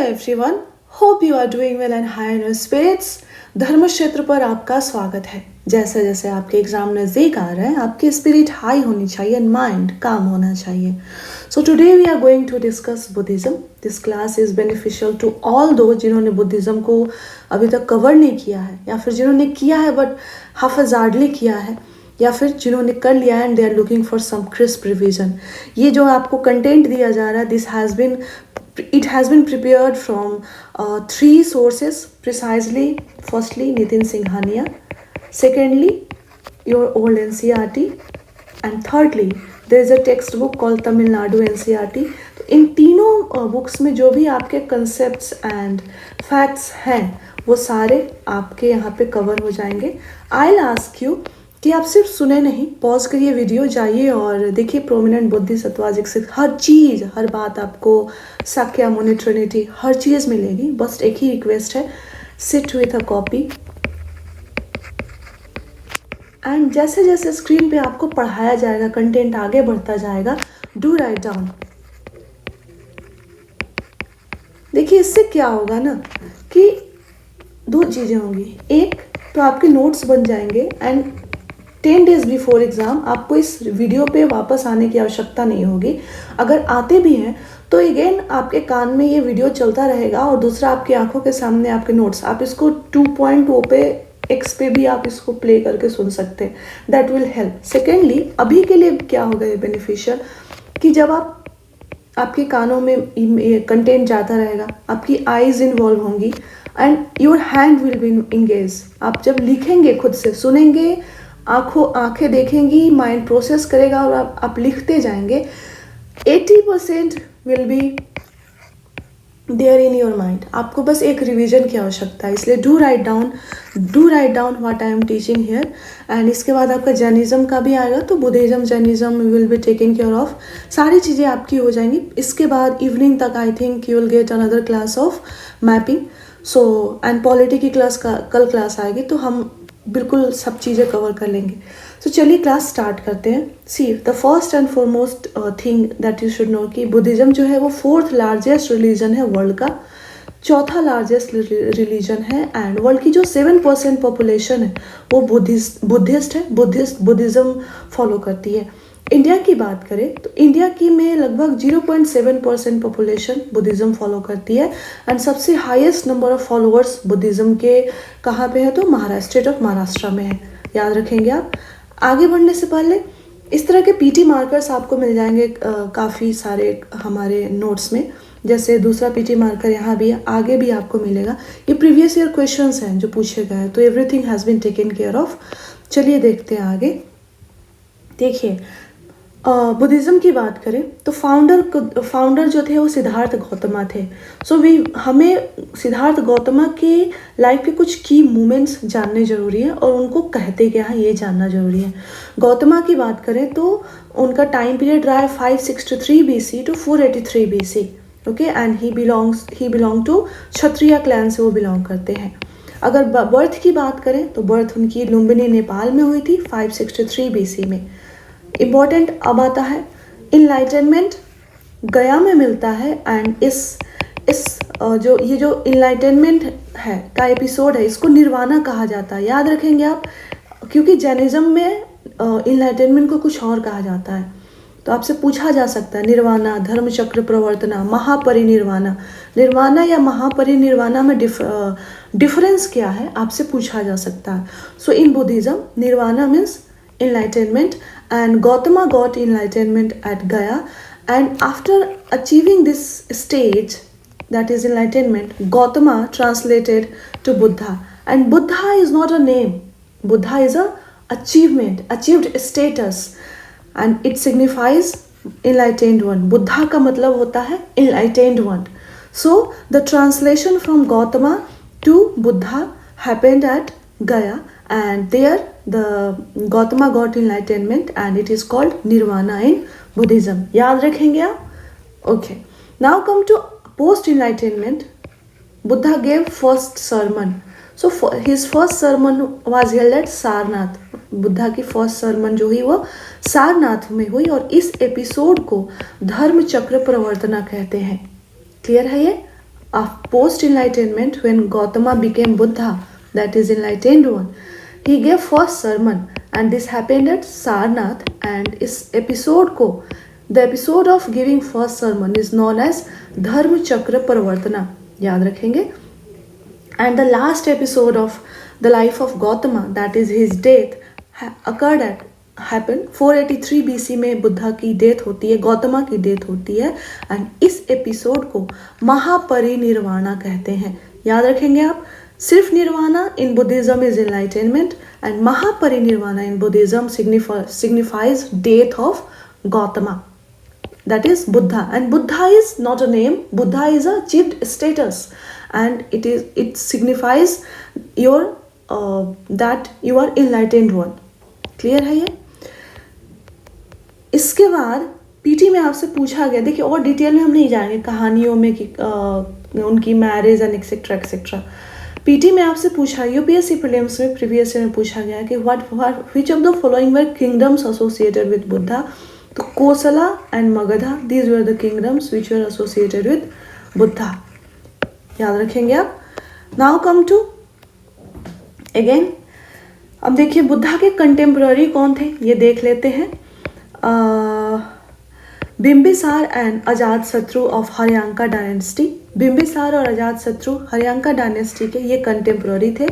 Everyone, hope you are doing well and high in spirits. धर्म क्षेत्र पर आपका स्वागत है। जैसे जैसे आपके एग्जाम नज़दीक आ रहे हैं, आपकी स्पिरिट हाई होनी चाहिए एंड माइंड काम होना चाहिए। So today we are going to discuss Buddhism. This class is beneficial to all those जिन्होंने बुद्धिज्म को अभी तक कवर नहीं किया है, या फिर जिन्होंने किया है बट हाफजार्डली किया है, या फिर जिन्होंने कर लिया है and they are looking for some crisp revision. ये जो आपको कंटेंट दिया जा रहा है, it has been prepared from three sources precisely. Firstly, Nitin Singhania. Secondly, your old NCERT. And thirdly, there is a textbook called Tamil Nadu NCERT. तो इन तीनों books में जो भी आपके कंसेप्ट्स एंड फैक्ट्स हैं वो सारे आपके यहाँ पे कवर हो जाएंगे। I'll ask you कि आप सिर्फ सुने नहीं, पॉज करिए वीडियो, जाइए और देखिए प्रोमिनेंट बुद्धि सत्वाजिक से हर चीज़, हर बात आपको साक्या मुनि ट्रिनिटी हर चीज़ मिलेगी। बस एक ही रिक्वेस्ट है, sit with a copy and जैसे जैसे स्क्रीन पे आपको पढ़ाया जाएगा, कंटेंट आगे बढ़ता जाएगा, डू राइट डाउन। देखिए इससे क्या होगा ना कि दो चीज़ें होंगी। एक तो आपके नोट्स बन जाएंगे एंड 10 डेज बिफोर एग्ज़ाम आपको इस वीडियो पे वापस आने की आवश्यकता नहीं होगी। अगर आते भी हैं तो अगेन आपके कान में ये वीडियो चलता रहेगा और दूसरा आपकी आंखों के सामने आपके नोट्स, आप इसको 2.0 पे एक्स पे भी आप इसको प्ले करके सुन सकते हैं। That will help. सेकेंडली, अभी के लिए क्या होगा ये बेनिफिशियल कि जब आपके कानों में कंटेंट जाता रहेगा, आपकी आईज इन्वॉल्व होंगी and your hand will be engage. आप जब लिखेंगे, खुद से सुनेंगे, आंखें देखेंगी, माइंड प्रोसेस करेगा और आप लिखते जाएंगे, 80% will be there in your mind. आपको बस एक रिवीजन की आवश्यकता है, इसलिए do write down what I am teaching here. And इसके बाद आपका जैनिज्म का भी आएगा, तो Buddhism Jainism will be taking care of. सारी चीज़ें आपकी हो जाएंगी। इसके बाद इवनिंग तक I think you will get another class of mapping. So and polity की क्लास का कल क्लास आएगी, तो हम बिल्कुल सब चीज़ें कवर कर लेंगे। तो चलिए क्लास स्टार्ट करते हैं। See the first and foremost thing that you should know कि बुद्धिज्म जो है वो 4th लार्जेस्ट रिलीजन है वर्ल्ड का, 4था लार्जेस्ट रिलीजन है। एंड वर्ल्ड की जो 7% पॉपुलेशन है वो बुद्धिस्ट है, बुद्धिज्म फॉलो करती है। इंडिया की बात करें तो इंडिया की में लगभग 0.7% पॉपुलेशन बुद्धिज्म फॉलो करती है। एंड सबसे highest number of followers Buddhism के कहाँ पे है, तो स्टेट ऑफ महाराष्ट्र में है। याद रखेंगे आप। आगे बढ़ने से पहले इस तरह के पीटी मार्कर्स आपको मिल जाएंगे काफ़ी सारे हमारे नोट्स में। जैसे दूसरा पीटी मार्कर यहाँ भी है, आगे भी आपको मिलेगा। ये प्रीवियस ईयर क्वेश्चंस हैं जो पूछे गए हैं, तो everything has been taken care of. चलिए देखते हैं आगे। देखिए बुद्धिज़्म की बात करें तो फाउंडर जो थे वो सिद्धार्थ गौतमा थे। हमें सिद्धार्थ गौतमा के लाइफ के कुछ की मोमेंट्स जानने ज़रूरी है और उनको कहते क्या हैं ये जानना ज़रूरी है। गौतमा की बात करें तो उनका टाइम पीरियड रहा है 563 BC to 483 BC। Okay, and he belong to Kshatriya clan से वो बिलोंग करते हैं। अगर बर्थ की बात करें तो बर्थ उनकी लुम्बिनी नेपाल में हुई थी 563 BC में। इम्पॉर्टेंट अब आता है इनलाइटनमेंट गया में मिलता है। एंड जो इनलाइटनमेंट है का एपिसोड है, इसको निर्वाणा कहा जाता है। याद रखेंगे आप, क्योंकि जैनिज्म में इनलाइटनमेंट को कुछ और कहा जाता है। तो आपसे पूछा जा सकता है निर्वाणा, धर्म चक्र प्रवर्तना, महापरिनिर्वाणा, निर्वाणा या महापरिनिर्वाणा में डिफरेंस क्या है, आपसे पूछा जा सकता है। So in Buddhism nirvana means enlightenment, and Gautama got enlightenment at Gaya, and after achieving this stage, that is enlightenment, Gautama translated to Buddha. And Buddha is not a name, Buddha is a achievement, achieved status, and it signifies enlightened one. Buddha का मतलब होता है enlightened one. So the translation from Gautama to Buddha happened at Gaya, and there the Gautama got enlightenment and it is called Nirvana in Buddhism. याद रखेंगे आप? Okay. Now come to post enlightenment. Buddha gave first sermon. So his first sermon was held at Sarnath. Buddha की first sermon जो हुई वो सारनाथ में हुई और इस एपिसोड को धर्म चक्र प्रवर्तना कहते हैं। क्लियर है ये? post enlightenment, when Gautama became Buddha, that is enlightened one, he gave first sermon and this happened at Sarnath. And इस episode को, the episode of giving first sermon is known as धर्म चक्र परिवर्तना, याद रखेंगे. And the last episode of the life of Gautama, that is his death, happened 483 BC में बुद्धा की death होती है, गौतमा की डेथ होती है. एंड इस एपिसोड को महापरिनिर्वाणा कहते हैं, याद रखेंगे आप. सिर्फ nirvana in Buddhism is enlightenment and mahaparinirvana in Buddhism signifies death of Gautama, that is Buddha. And Buddha is not a name, Buddha is a achieved status, and it signifies your that you are enlightened one. Clear है ये. इसके बाद PT में आपसे पूछा गया, देखिए और डिटेल में हम नहीं जाएंगे कहानियों में कि उनकी marriage and etcetera etcetera. PT में आपसे पूछा, यूपीएससी प्रीलिम्स में प्रीवियस ईयर में पूछा गया कि which of the following were kingdoms associated with Buddha. तो Kosala and Magadha, these were the kingdoms which were associated with Buddha, याद रखेंगे आप. नाउ कम टू अगेन, अब देखिए बुद्धा के कंटेम्प्ररी कौन थे ये देख लेते हैं. बिंबिसार एंड अजात शत्रु ऑफ हरियांका डायनेस्टी. बिंबिसार और अजात शत्रु हरियांका डायनेस्टी के ये कंटेम्प्ररी थे.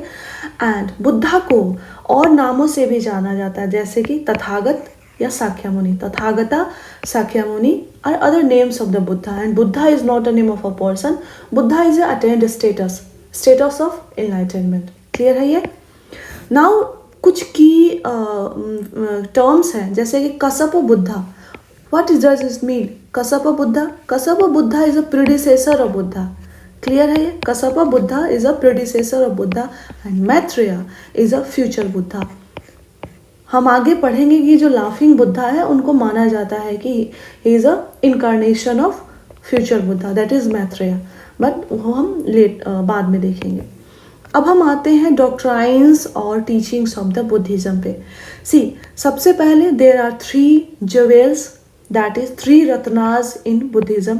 एंड बुद्धा को और नामों से भी जाना जाता है, जैसे कि तथागत या Shakyamuni. Tathagata, Shakyamuni are other names of the Buddha. And Buddha is not a name of a person, Buddha is a attained status of enlightenment. Clear है ये. नाउ कुछ की टर्म्स हैं, जैसे कि Kassapa Buddha. What does this mean? Kassapa Buddha, Kassapa Buddha is a predecessor of Buddha. Clear है ये. Kassapa Buddha is a predecessor of Buddha and Maitreya is a future Buddha. हम आगे पढ़ेंगे कि जो लाफिंग बुद्धा है उनको माना जाता है कि he is a incarnation of future Buddha, that is Maitreya, but वो हम बाद में देखेंगे. अब हम आते हैं डॉक्ट्राइन्स और टीचिंग्स ऑफ द बुद्धिज्म पे. सी, सबसे पहले there are 3 jewels, that is 3 रत्नास इन बुद्धिज्म.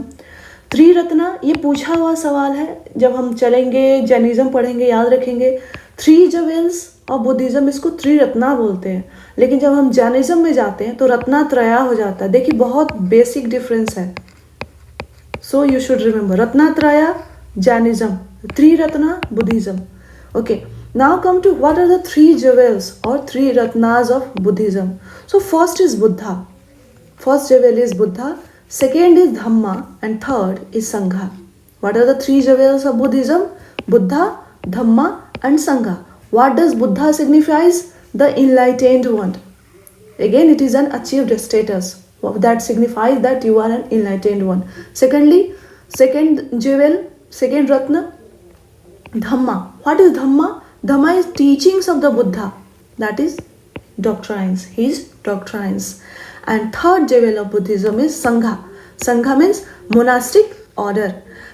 3 रत्ना, ये पूछा हुआ सवाल है. जब हम चलेंगे जैनिज्म पढ़ेंगे, याद रखेंगे 3 ज्वेल्स और बुद्धिज्म इसको 3 रत्ना बोलते हैं. लेकिन जब हम जैनिज्म में जाते हैं तो रत्नात्रया हो जाता है. देखिए बहुत बेसिक डिफरेंस है, so you should remember. Ratnatraya Jainism, 3 ratna Buddhism. Okay, now come to what are the 3 jewels or 3 ratnas of Buddhism. So first is Buddha. First jewel is Buddha. Second is Dhamma and third is Sangha. What are the 3 jewels of Buddhism? Buddha, Dhamma and Sangha. What does Buddha signifies? The enlightened one. Again, it is an achieved status that signifies that you are an enlightened one. Secondly, second jewel, second ratna, Dhamma. What is Dhamma? Dhamma is teachings of the Buddha, that is doctrines, his doctrines. And third jewel of Buddhism is Sangha. Sangha means monastic order.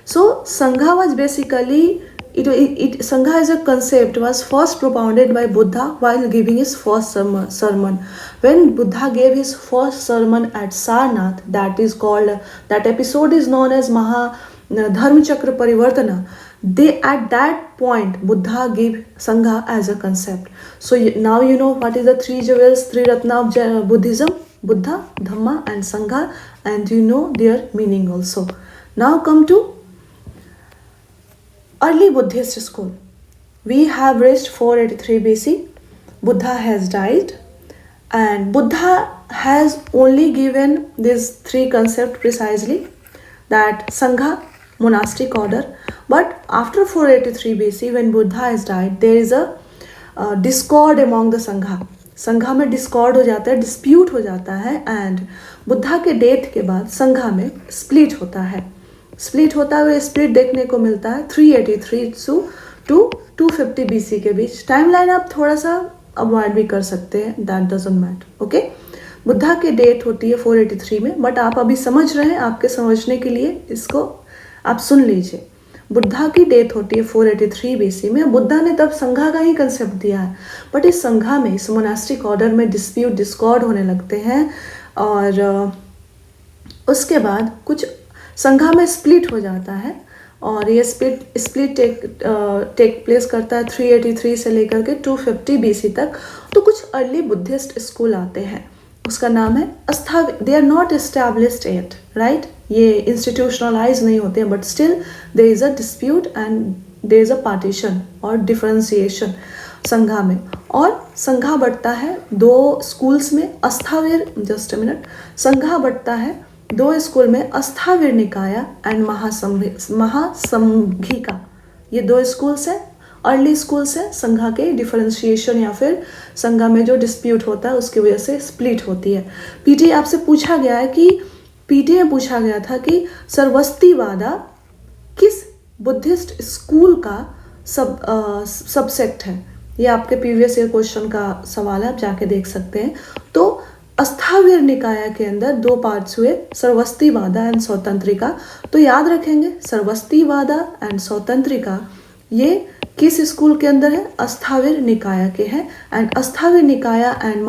So Sangha was basically, Sangha as a concept was first propounded by Buddha while giving his first sermon. When Buddha gave his first sermon at Sarnath, that episode is known as Dharma Chakra Parivartana. At that point Buddha gave Sangha as a concept. So now you know what is the 3 jewels, 3 ratna of Buddhism: Buddha, Dhamma and Sangha, and you know their meaning also. Now come to early Buddhist school. We have reached 483 BC. Buddha has died and Buddha has only given these 3 concepts precisely, that Sangha, monastic order. But after 483 BC, when Buddha has died, there is a discord among the Sangha. संघा में Discord हो जाता है, dispute हो जाता है. And Buddha के death के बाद संघा में स्प्लिट होता है. स्प्लिट होता हुआ स्प्लिट देखने को मिलता है 383 टू 250 BC के बीच. टाइमलाइन आप थोड़ा सा अवॉइड भी कर सकते हैं, that doesn't matter. Okay, Buddha की डेथ होती है 483 में, बट आप अभी समझ रहे हैं, आपके समझने के लिए इसको आप सुन लीजिए. बुद्धा की डेथ होती है 483 BC में. बुद्धा ने तब संघा का ही कंसेप्ट दिया है, बट इस संघा में, इस मोनास्टिक ऑर्डर में डिस्प्यूट, डिस्कॉर्ड होने लगते हैं. और उसके बाद कुछ संघा में स्प्लिट हो जाता है और ये स्प्लिट टेक प्लेस करता है 383 से लेकर के 250 BC तक। तो कुछ अर्ली बुद्धिस्ट स्कूल आते हैं, उसका नाम है they are not established yet, right, ये इंस्टीट्यूशनलाइज नहीं होते हैं, but still there is a dispute and there is a partition और डिफरेंशिएशन संघा में। और संघा बढ़ता है दो स्कूल्स में, अस्थावीर, जस्ट अ मिनट, संघा बढ़ता है दो स्कूल में, अस्थावीर निकाया एंड महासंघिका। ये दो स्कूल्स हैं, अर्ली स्कूल्स हैं, संघा के डिफरेंशिएशन या फिर संघा में जो डिस्प्यूट होता है उसकी वजह से स्प्लिट होती है। पीटी आपसे पूछा गया है कि पीटी में पूछा गया था कि सरस्वतीवादा किस बुद्धिस्ट स्कूल का सबसेक्ट है। ये आपके प्रीवियस ईयर क्वेश्चन का सवाल है, आप जाके देख सकते हैं। तो अस्थावीर निकाय के अंदर दो पार्ट्स हुए, सरस्वतीवादा एंड स्वतंत्रिका। तो याद रखेंगे सरस्वतीवादा एंड स्वतंत्रिका ये किस स्कूल के अंदर है, अस्थावीर निकाय के हैं। एंड अस्थावीर निकाय एंड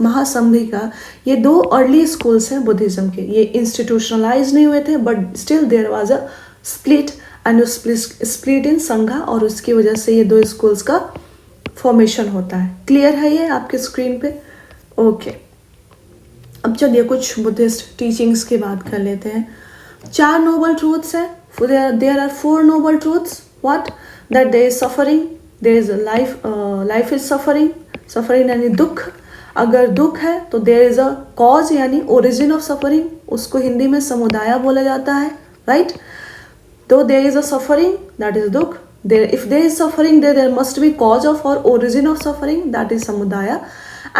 महासंघिका ये दो अर्ली स्कूल्स हैं बुद्धिज्म के। ये इंस्टीट्यूशनलाइज नहीं हुए थे, but still there was a split and split in Sangha, और उसकी वजह से ये दो स्कूल्स का फॉर्मेशन होता है। क्लियर है ये आपके स्क्रीन पे? ओके, अब चलिए कुछ बुद्धिस्ट टीचिंग्स की बात कर लेते हैं। 4 नोबल ट्रूथ्स हैं, there are 4 noble truths. What? That there is suffering, there is life is suffering, suffering यानी दुख। अगर दुख है तो देयर इज अ कॉज यानी ओरिजिन ऑफ सफरिंग, उसको हिंदी में समुदाय बोला जाता है, राइट। तो there is a suffering, that is दुख। If there is suffering, there must be cause of or origin of suffering, that is samudaya.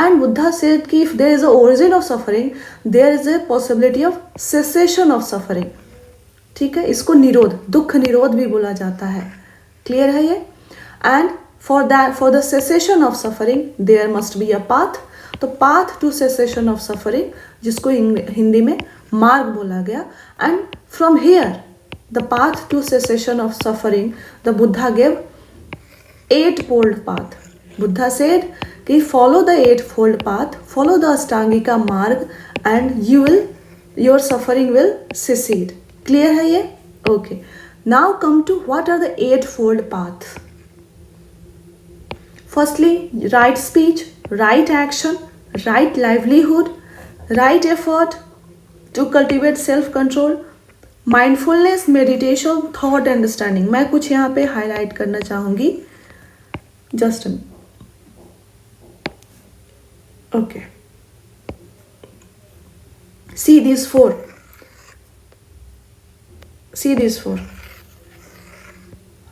And Buddha said कि if there is a origin of suffering, there is a possibility of cessation of suffering. ठीक है, इसको निरोध, दुख निरोध भी बोला जाता है। क्लियर है ये? And for the cessation of suffering, there must be a path. तो path to cessation of suffering, जिसको हिंदी में मार्ग बोला गया। And from here, the path to cessation of suffering, the Buddha gave 8-fold path. Buddha said कि follow the 8-fold path, follow the Ashtangika marg, and your suffering will cede. Clear है ये? Okay. Now come to what are the 8-fold paths. Firstly, right speech, right action, right livelihood, right effort to cultivate self-control, mindfulness, meditation, thought understanding. मैं कुछ यहाँ पे highlight करना चाहूंगी, just okay. See this four,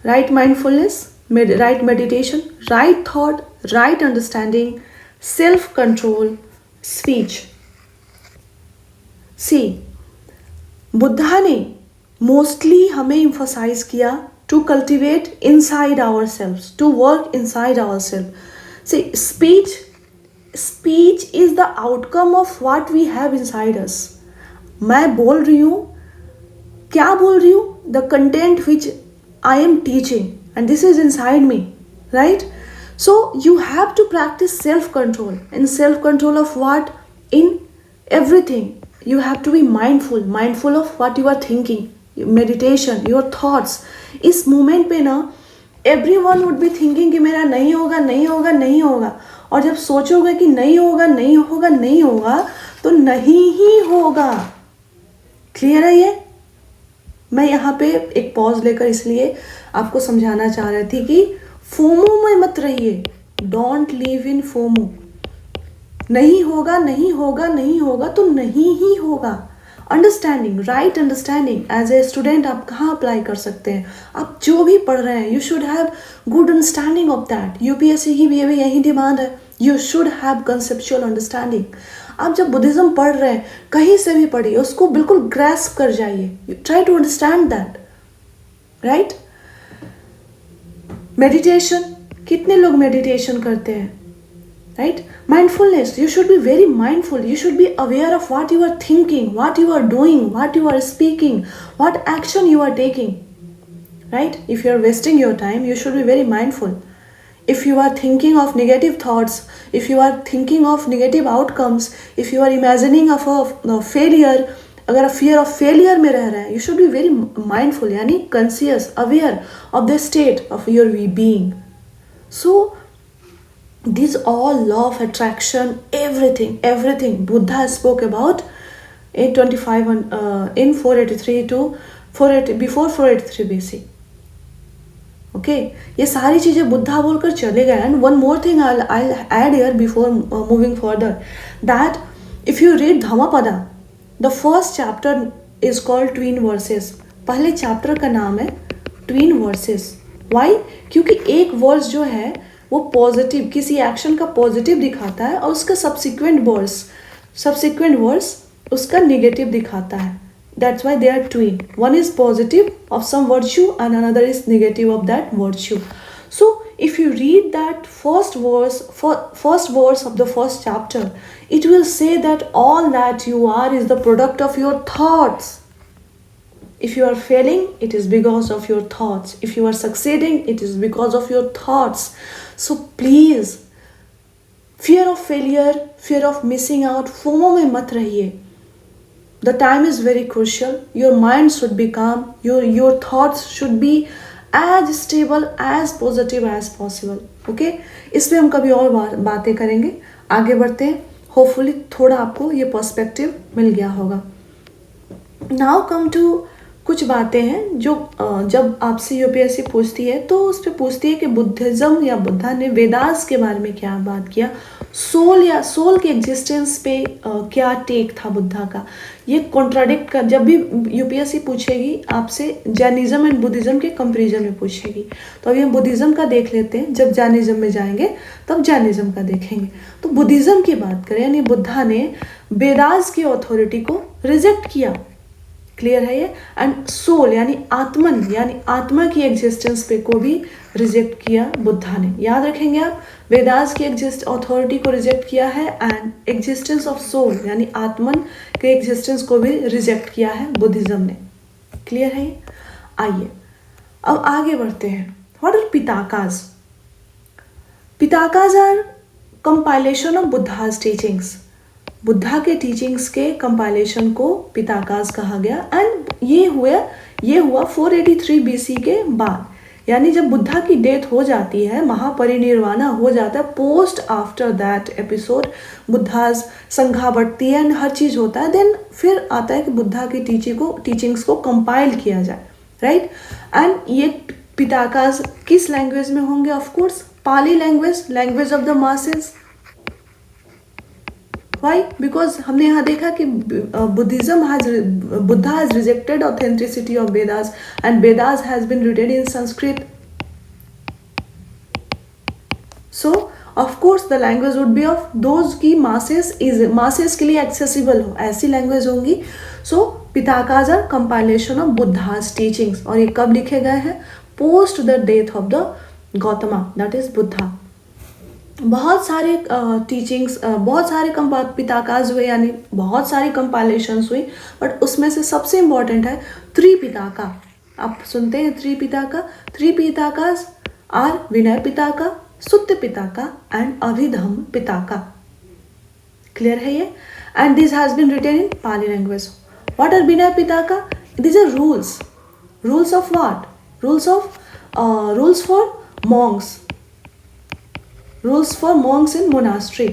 right mindfulness, right meditation, right thought, right understanding, self control, speech. See Buddha ने mostly हमें emphasize किया to cultivate inside our self, to work inside our self. See speech is the outcome of what we have inside us. मैं बोल रही हूँ, क्या बोल रही हूँ? The content which I am teaching and this is inside me, right? So you have to practise self control, in self control of what? In everything. You have to be mindful of what you are thinking, meditation, your thoughts. इस moment पे ना everyone would be thinking कि मेरा नहीं होगा, नहीं होगा, नहीं होगा, और जब सोचोगे कि नहीं होगा, नहीं होगा, नहीं होगा, तो नहीं ही होगा। क्लियर है ये? मैं यहाँ पे एक पॉज लेकर इसलिए आपको समझाना चाह रही थी कि फोमो में मत रहिए, डोंट लिव इन फोमो। नहीं होगा, नहीं होगा, नहीं होगा, तो नहीं ही होगा। Understanding, right understanding, as a student आप कहाँ अप्लाई कर सकते हैं? आप जो भी पढ़ रहे हैं, you should have good understanding of that. UPSC की भी यही डिमांड है, you should have conceptual understanding. आप जब बुद्धिज्म पढ़ रहे हैं, कहीं से भी पढ़िए, उसको बिल्कुल ग्रैस्प कर जाइए, try to understand that, right? Meditation, कितने लोग मेडिटेशन करते हैं, right? Mindfulness, you should be very mindful. You should be aware of what you are thinking, what you are doing, what you are speaking, what action you are taking, right? If you are wasting your time, you should be very mindful. If you are thinking of negative thoughts, if you are thinking of negative outcomes, if you are imagining of a failure, अगर आप fear of failure में रह रहे हैं, you should be very mindful, यानी conscious, aware of the state of your being. So these all law of attraction, everything Buddha spoke about 825 in 483 to 480 before 483 BC. Okay, ये सारी चीजें बुद्धा बोलकर चले गए. And one more thing I'll add here before moving further, that if you read Dhammapada, the first chapter is called twin verses. पहले chapter का नाम है twin verses. Why? क्योंकि एक वर्स जो है वो पॉजिटिव, किसी एक्शन का पॉजिटिव दिखाता है और उसका सब्सिक्वेंट वर्स उसका नेगेटिव दिखाता है. That's why they are twin. One is positive of some virtue and another is negative of that virtue. So if you read that first verse of the first chapter, it will say that all that you are is the product of your thoughts. If you are failing, it is because of your thoughts. If you are succeeding, it is because of your thoughts. So please, fear of failure, fear of missing out, FOMO में मत रहिए. The time is very crucial. Your mind should be calm. Your thoughts should be as stable, as positive as possible. Okay? इस पे हम कभी और बातें करेंगे. आगे बढ़ते हैं. Hopefully थोड़ा आपको ये पर्सपेक्टिव मिल गया होगा. Now come to कुछ बातें हैं जो जब आपसे यूपीएससी पूछती है तो उस पर पूछती है कि बुद्धिज्म या बुद्धा ने वेदास के बारे में क्या बात किया, सोल के एग्जिस्टेंस पे क्या टेक था बुद्धा का. ये कॉन्ट्राडिक्ट कर, जब भी यूपीएससी पूछेगी आपसे जैनिज्म एंड बुद्धिज्म के कंपैरिजन में पूछेगी. तो अभी हम बुद्धिज्म का देख लेते हैं, जब जैनिज्म में जाएंगे तब जैनिज्म का देखेंगे. तो बुद्धिज्म की बात करें, यानी बुद्धा ने वेदास की अथॉरिटी को रिजेक्ट किया. क्लियर है ये. एंड सोल यानी आत्मन, यानी आत्मा की एग्जिस्टेंस पे को भी रिजेक्ट किया बुद्धा ने. याद रखेंगे आप, वेदास की अथॉरिटी को रिजेक्ट किया है एंड एग्जिस्टेंस ऑफ सोल यानी आत्मन के एग्जिस्टेंस को भी रिजेक्ट किया है बुद्धिज्म ने. क्लियर है ये. आइए अब आगे बढ़ते हैं. What are Pitakas? Pitakas are compilation of Buddha's teachings. Buddha के टीचिंग्स के कंपाइलेशन को पिताकाज कहा गया. एंड ये हुआ 483 बीसी के बाद, यानी जब बुद्धा की डेथ हो जाती है, महापरिनिर्वाणा हो जाता है, post after that episode Buddha's संघा बढ़ती है एंड हर चीज़ होता है, देन फिर आता है कि बुद्धा की टीचिंग्स को कंपाइल किया जाए. राइट. एंड ये पिताकाज किस लैंग्वेज में होंगे? Of course Pali language of the masses. Why? Because हमने यहाँ देखा कि Buddha has rejected authenticity of Vedas and Vedas has been written in Sanskrit. So of course the language would be of those की masses के लिए accessible हो, ऐसी language होंगी. So Pitakas are compilation of Buddha's teachings. और ये कब लिखे गए हैं? Post the death of the Gautama, that is Buddha. बहुत सारे टीचिंग्स, बहुत सारे पिताकाज हुए, यानी बहुत सारी कंपाइलेशंस हुई, बट उसमें से सबसे इम्पॉर्टेंट है त्रिपिताका. आप सुनते हैं Tripitaka. Tripitakas are Vinaya Pitaka, Sutta Pitaka and Abhidhamma Pitaka. Clear है ये. And this has been written in Pali language. What are Vinaya Pitaka? This are rules of what? Rules for monks. Rules for monks in monastery,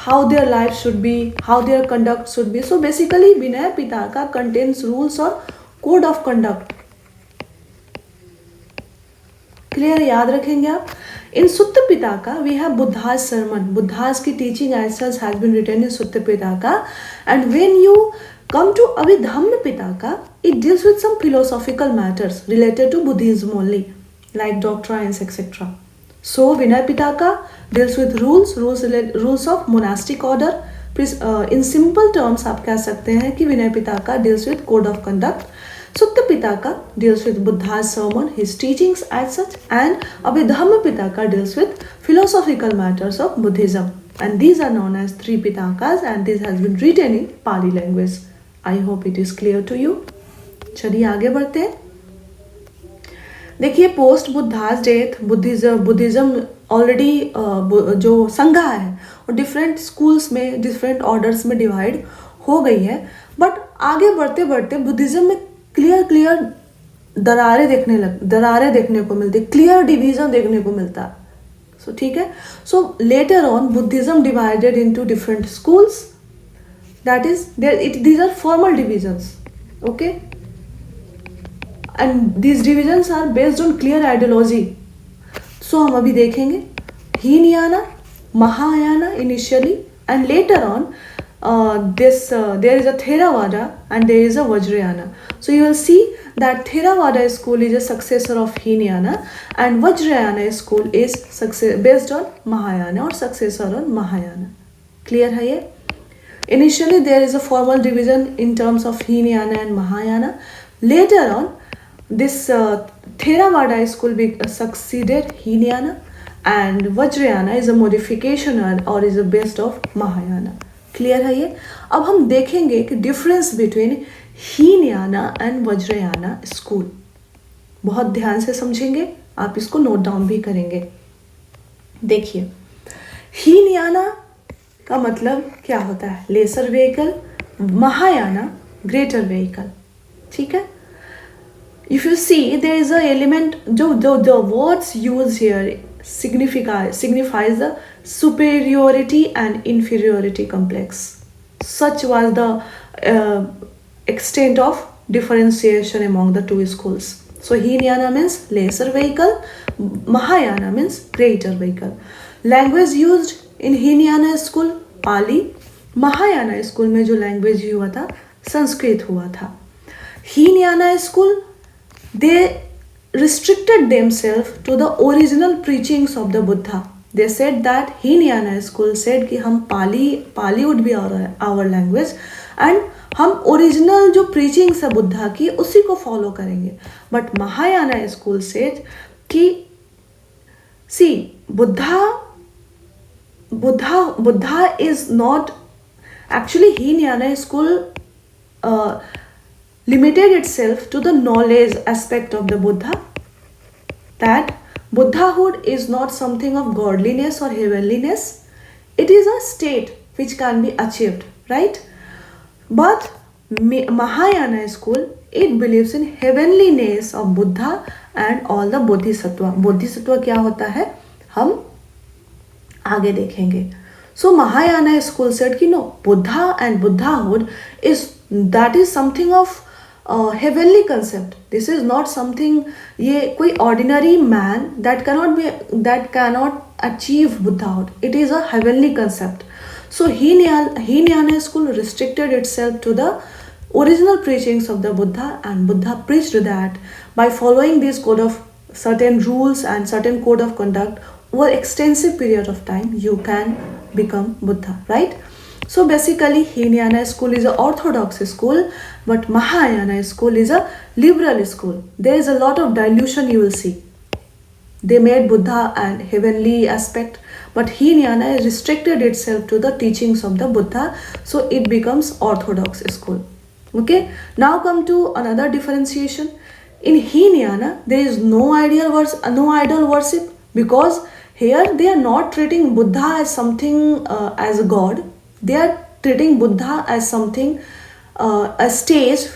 how their life should be, how their conduct should be. So basically Vinaya Pitaka contains rules or code of conduct. Clear? याद रखेंगे आप. In Sutta Pitaka we have Buddha's sermon. Buddha's की teaching as such has been written in Sutta Pitaka. And when you come to Abhidhamma Pitaka, it deals with some philosophical matters related to Buddhism only, like doctrines, etc. So Vinaya Pitaka deals with rules of monastic order. In simple terms आप कह सकते हैं कि Vinaya Pitaka deals with code of conduct. Sutta Pitaka deals with Buddha's sermon, his teachings as such, and Abhidhamma Pitaka deals with philosophical matters of Buddhism. And these are known as three Pitakas, and this has been written in Pali language. I hope it is clear to you. चलिए आगे बढ़ते हैं. देखिए post Buddha's death Buddhism already जो संघा है वो different schools में, डिफरेंट ऑर्डर्स में डिवाइड हो गई है. बट आगे बढ़ते बढ़ते बुद्धिज्म में क्लियर दरारें देखने को मिलती, क्लियर डिवीजन देखने को मिलता। सो ठीक है, so later on Buddhism divided into different schools, that is these are formal divisions, okay, and these divisions are based on clear ideology. So हम अभी देखेंगे Hinayana, Mahayana initially, and later on there is a Theravada and there is a Vajrayana. So you will see that Theravada school is a successor of Hinayana and Vajrayana school is based on Mahayana or successor on Mahayana. Clear है ये? Initially there is a formal division in terms of Hinayana and Mahayana. Later on this Theravada school succeeded Hinayana and Vajrayana is a modification or is a based of Mahayana. Clear है ये? अब हम देखेंगे कि difference between Hinayana and Vajrayana school. बहुत ध्यान से समझेंगे, आप इसको नोट डाउन भी करेंगे। देखिए हीनयाना का मतलब क्या होता है? Lesser vehicle, Mahayana greater vehicle. ठीक है, if you see there is a element, जो the words use here signifies the superiority and inferiority complex. Such was the extent of differentiation among the two schools. So Hinayana means lesser vehicle, Mahayana means greater vehicle. Language used in Hinayana school Pali, Mahayana school में जो language हुआ था संस्कृत हुआ था। Hinayana school they restricted themselves to the original preachings of the Buddha. They said that Hinayana school said कि हम Pali would be our language and हम original जो preachings है बुद्धा की उसी को फॉलो करेंगे। बट महायाना स्कूल said कि see Buddha is not actually, Hinayana school limited itself to the knowledge aspect of the Buddha, that Buddhahood is not something of godliness or heavenliness. It is a state which can be achieved, right? But Mahayana school, it believes in heavenliness of Buddha and all the Bodhisattva. Bodhisattva क्या होता है हम आगे देखेंगे। So Mahayana school said कि no, Buddha and Buddhahood is something of heavenly concept. This is not something, ये कोई ordinary man that cannot achieve Buddhahood. It is a heavenly concept. So Hinayana school restricted itself to the original preachings of the Buddha, and Buddha preached that by following this code of certain rules and certain code of conduct over extensive period of time you can become Buddha, right? So basically Hinayana school is an orthodox school, but Mahayana school is a liberal school. There is a lot of dilution you will see. They made Buddha and heavenly aspect, but Hinayana restricted itself to the teachings of the Buddha, so it becomes orthodox school. Okay, now come to another differentiation. In Hinayana there is no idol worship, because here they are not treating Buddha as something as a god. They are treating Buddha as something, a stage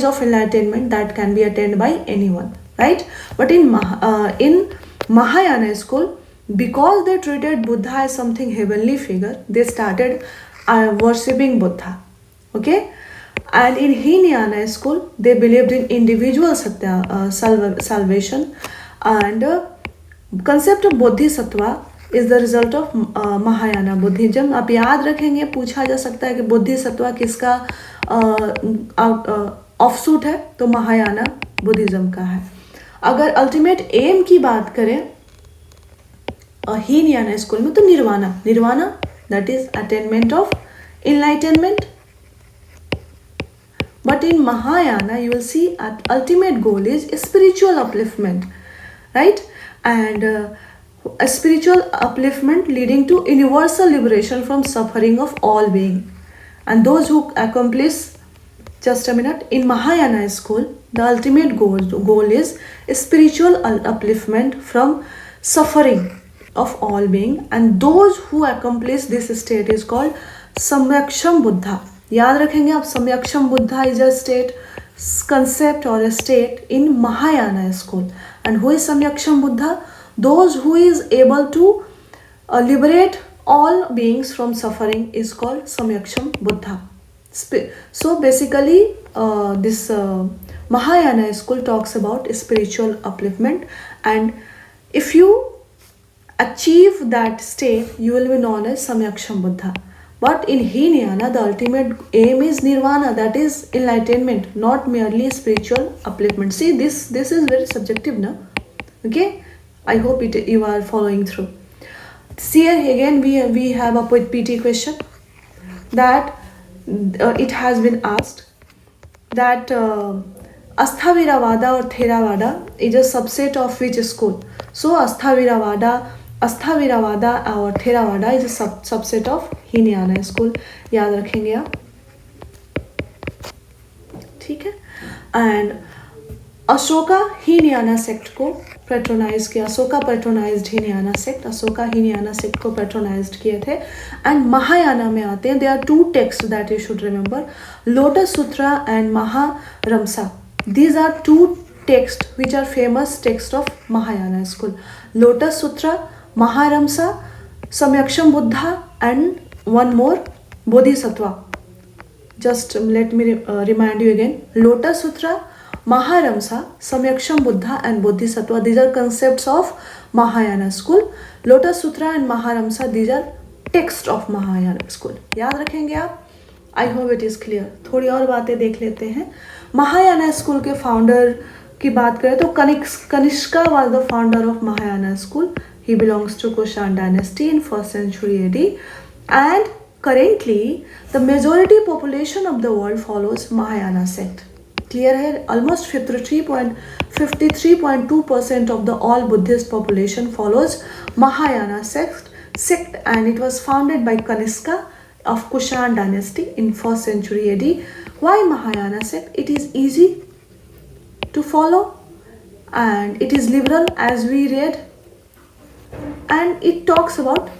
of enlightenment that can be attained by anyone, right? But in Mahayana school, because they treated Buddha as something heavenly figure, they started worshipping Buddha. Okay, and in Hinayana school they believed in individual salvation, and concept of Bodhisattva is the result of Mahayana Buddhism. आप याद रखेंगे, पूछा जा सकता है कि बोधिसत्व किसका offshoot है, तो महायाना बुद्धिज्म का है। अगर अल्टीमेट एम की बात करें हीनयाना स्कूल में, तो nirvana that is attainment of enlightenment. But in Mahayana you will see ultimate goal is spiritual upliftment, right? And a spiritual upliftment leading to universal liberation from suffering of all being. And those who accomplish, just a minute, in Mahayana school the ultimate goal is spiritual upliftment from suffering of all being, and those who accomplish this state is called Samyaksham Buddha. याद रखेंगे आप, Samyaksham Buddha is a state concept or a state in Mahayana school. And who is Samyaksham Buddha? Those who is able to liberate all beings from suffering is called Samyaksham Buddha. So basically this Mahayana school talks about spiritual upliftment, and if you achieve that state you will be known as Samyaksham Buddha. But in Hinayana the ultimate aim is nirvana, that is enlightenment, not merely spiritual upliftment. See, this is very subjective now. Okay, I hope you are following through. See, here again we have a PT question that it has been asked that Asthaviravada or Theravada is a subset of which school? So Asthaviravada और Theravada is subset of Hinayana school, याद रखेंगे आप, ठीक है। And Ashoka Hinayana sect को patronize किया, Ashoka patronized Hinayana sect, Ashoka Hinayana sect को patronized किए थे। एंड महायाना में आते हैं, they are two text that you should remember, Lotus Sutra and Maharamsa. These are two text which are famous text of Mahayana school, Lotus Sutra, Maharamsa, Samyaksham Buddha, and one more, Bodhisattva. Just let me remind you again. Lotus Sutra, Maharamsa, Samyaksham Buddha, and Bodhisattva. These are concepts of Mahayana school. Lotus Sutra and Maharamsa, these are text of Mahayana school. याद रखेंगे आप? I hope it is clear. थोड़ी और बातें देख लेते हैं। Mahayana school के फाउंडर की बात करें तो Kanishka was the founder of Mahayana school. He belongs to Kushan dynasty in 1st century AD, and currently the majority population of the world follows Mahayana sect. Clear है? Almost 53.2% of the all Buddhist population follows Mahayana sect, and it was founded by Kanishka of Kushan dynasty in 1st century AD. Why Mahayana sect? It is easy to follow and it is liberal, as we read. And it talks about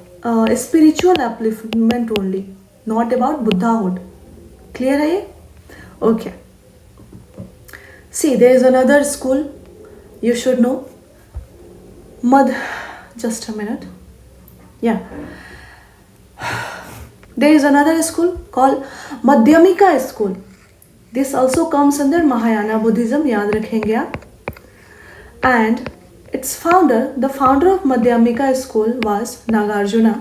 spiritual upliftment only, not about Buddhahood. Clear है ये? Okay. See, there is another school you should know. Just a minute. Yeah. There is another school called Madhyamika school. This also comes under Mahayana Buddhism. याद रखेंगे आप. And its founder, the founder of Madhyamika school was Nagarjuna,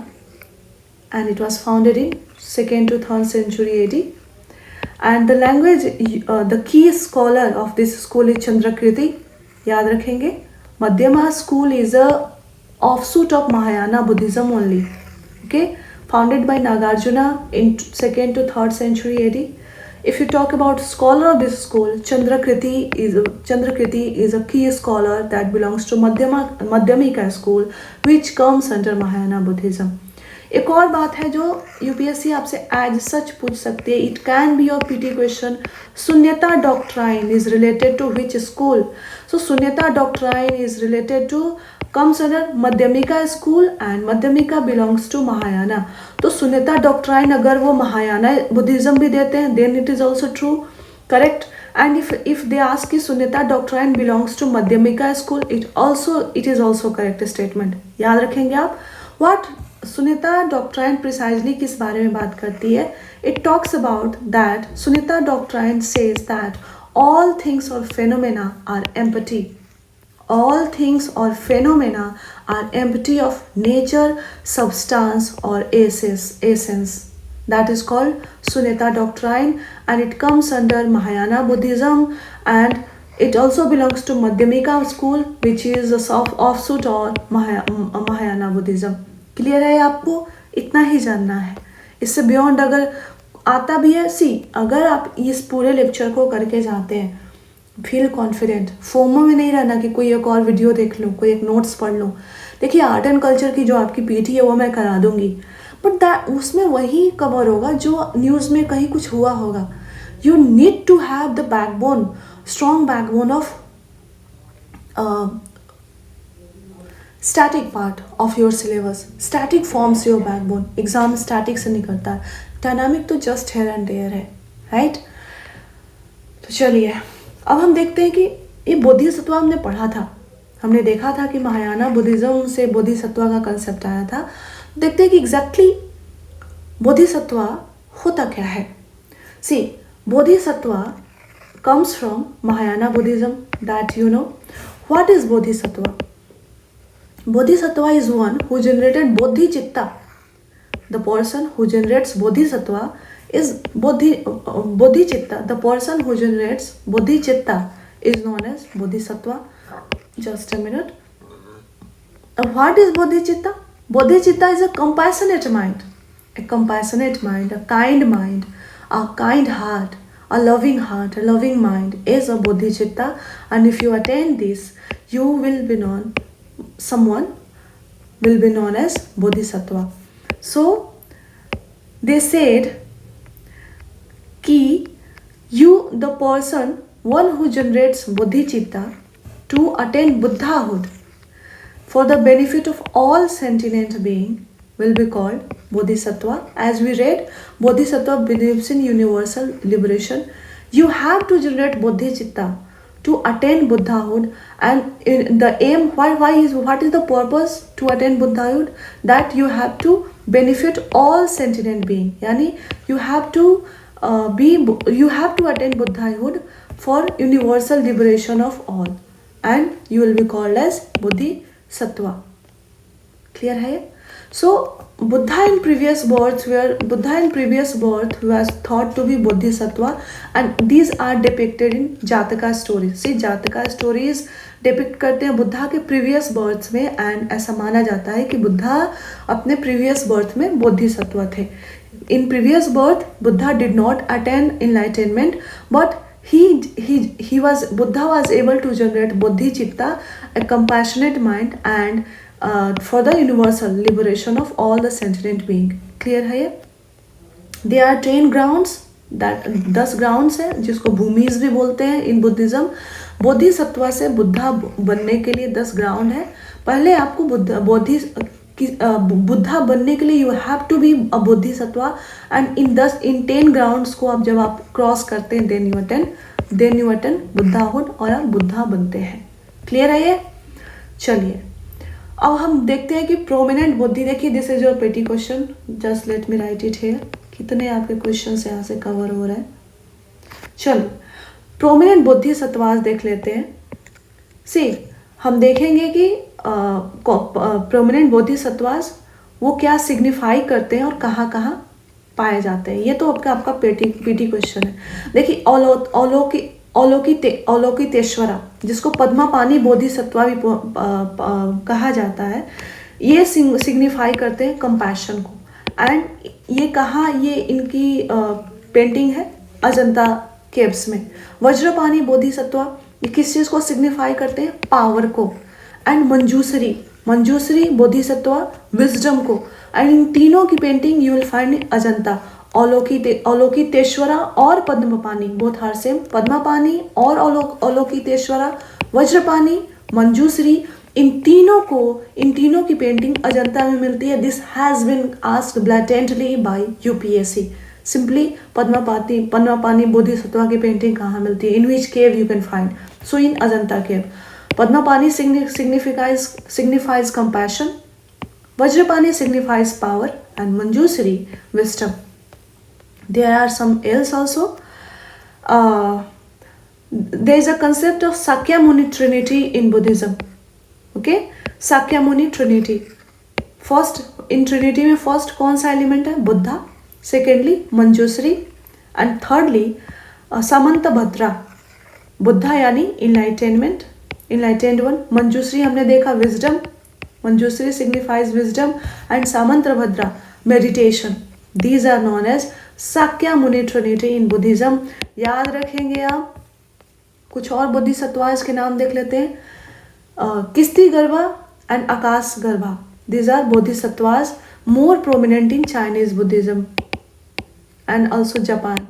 and it was founded in 2nd to 3rd century AD. And the language, the key scholar of this school is Chandrakriti. याद रखेंगे, Madhyama school is a offshoot of Mahayana Buddhism only. Okay, founded by Nagarjuna in 2nd to 3rd century AD. If you talk about scholar of this school, Chandrakriti is a key scholar that belongs to Madhyamika school, which comes under Mahayana Buddhism. एक और बात है जो UPSC आपसे as such पूछ सकती है, it can be your PT question, Shunyata doctrine is related to which school? So Shunyata doctrine is related to comes under Madhyamika school and Madhyamika belongs to Mahayana. तो शून्यता डॉक्ट्राइन अगर वो महायाना बुद्धिज्म भी देते हैं then it is also true, correct? And if they ask कि शून्यता doctrine belongs to Madhyamika school, it is also correct statement. याद रखेंगे आप. What शून्यता डॉक्ट्राइन प्रिसाइजली किस बारे में बात करती है? It talks about that शून्यता doctrine says that all things or phenomena are empty. All things or phenomena are empty of nature, substance or essence. That is called Sunyata doctrine, and it comes under Mahayana Buddhism, and it also belongs to Madhyamika school, which is a offshoot or Mahayana Buddhism. Clear है आपको? इतना ही जानना है, इससे beyond अगर आता भी है, अगर आप इस पूरे लेक्चर को करके जाते हैं, फील कॉन्फिडेंट, फोमो में नहीं रहना कि कोई एक और वीडियो देख लूँ, कोई एक नोट्स पढ़ लूँ. देखिए आर्ट एंड कल्चर की जो आपकी पीटी है वो मैं करा दूंगी, बट उसमें वही कवर होगा जो न्यूज़ में कहीं कुछ हुआ होगा. You need to have the backbone, strong backbone of static part of your syllabus, static forms your backbone, exam static से निकलता है, डायनामिक तो जस्ट हेयर एंड देयर है, राइट। तो चलिए अब हम देखते हैं कि ये बोधिसत्व हमने पढ़ा था, हमने देखा था कि महायाना बुद्धिज्म से बोधिसत्व का कंसेप्ट आया था। देखते हैं कि एग्जैक्टली बोधिसत्व होता क्या है। सी, Bodhisattva comes from Mahayana Buddhism, that you know. What is Bodhisattva? Bodhisattva is one who generated Bodhicitta. The person who generates Bodhisattva is Bodhicitta. The person who generates Bodhicitta is known as Bodhisattva. Just a minute. What is Bodhicitta? Bodhicitta is a compassionate mind. A compassionate mind, a kind mind, a kind heart, a loving heart, a loving mind is a bodhicitta, and if you attain this, you will be known, someone will be known as bodhisattva. So they said ki the person, one who generates bodhicitta to attain buddhahood for the benefit of all sentient being will be called bodhisattva. As we read, bodhisattva believes in universal liberation. You have to generate bodhicitta to attain buddhahood, and the aim, what is the purpose to attain buddhahood? That you have to benefit all sentient being, yani you have to attain buddhahood for universal liberation of all, and you will be called as bodhisattva. Clear hai? So Buddha in previous birth was thought to be bodhisattva, and these are depicted in Jataka stories. See, Jataka stories depict करते हैं बुद्धा के previous birth में, and ऐसा माना जाता है कि बुद्धा अपने प्रीवियस बर्थ में बोधिसत्व थे. In previous birth Buddha did not attain enlightenment, but Buddha was able to generate bodhicitta, a compassionate mind, and for the universal liberation of all the sentient being. Clear है ये? There are 10 grounds, that 10 grounds है जिसको भूमिज भी बोलते हैं in Buddhism. Bodhisattva से बुद्धा बनने के लिए 10 ग्राउंड है. पहले आपको बुद्धा बनने के लिए you have to be a bodhisattva, and in 10 grounds को आप जब आप क्रॉस करते हैं देन यू अटेन बुद्धाहुड और आप बुद्धा बनते हैं. क्लियर है ये? चलिए अब हम देखते हैं कि प्रोमिनेंट बुद्धि. देखिए दिस इज योर पेटी question, just let me right it here. कितने आपके क्वेश्चन यहाँ से कवर हो रहे हैं. चलो प्रोमिनेंट बोधिसत्वास देख लेते हैं. सी, हम देखेंगे कि प्रोमिनेंट बोधिसत्वास वो क्या सिग्निफाई करते हैं और कहाँ कहाँ पाए जाते हैं. ये तो आपका पीटी क्वेश्चन है. देखिए अवलोकितेश्वरा, जिसको पद्मापानी बोधिसत्वा भी कहा जाता है, ये सिग्निफाई करते हैं कंपैशन को. एंड ये कहाँ, ये इनकी पेंटिंग है अजंता केव्स में. वज्रपानी बोधिसत्वा ये किस चीज़ को सिग्निफाई करते हैं? पावर को. एंड मंजूश्री बोधिसत्वा विजडम को. एंड इन तीनों की painting you will find in Ajanta. Avalokiteshvara और Padmapani both are same. Padmapani और अवलोकितेश्वरा, वज्रपानी, मंजूश्री, इन तीनों की पेंटिंग अजंता में मिलती है. This has been asked blatantly by UPSC. Simply Padmapani Bodhisattva की पेंटिंग कहाँ मिलती है? In which cave you can find? So in Ajanta cave. Padmapani signifies compassion, Vajrapani signifies power, and Manjushri wisdom. There are some else also. There is a concept of Sakyamuni Trinity in Buddhism. Okay, Sakyamuni Trinity. First in Trinity में first कौन सा element है? Buddha. Secondly Manjushri, and thirdly Samantabhadra. Buddha यानी enlightened one. Manjushri हमने देखा wisdom. Manjushri signifies wisdom, and Samantabhadra meditation. These are known as Sakyamuni Trinity in Buddhism. याद रखेंगे आप. कुछ और बोधिसत्वास के नाम देख लेते हैं. किस्ती गर्भा and Akash garba. These are bodhisattvas more prominent in Chinese Buddhism and also Japan.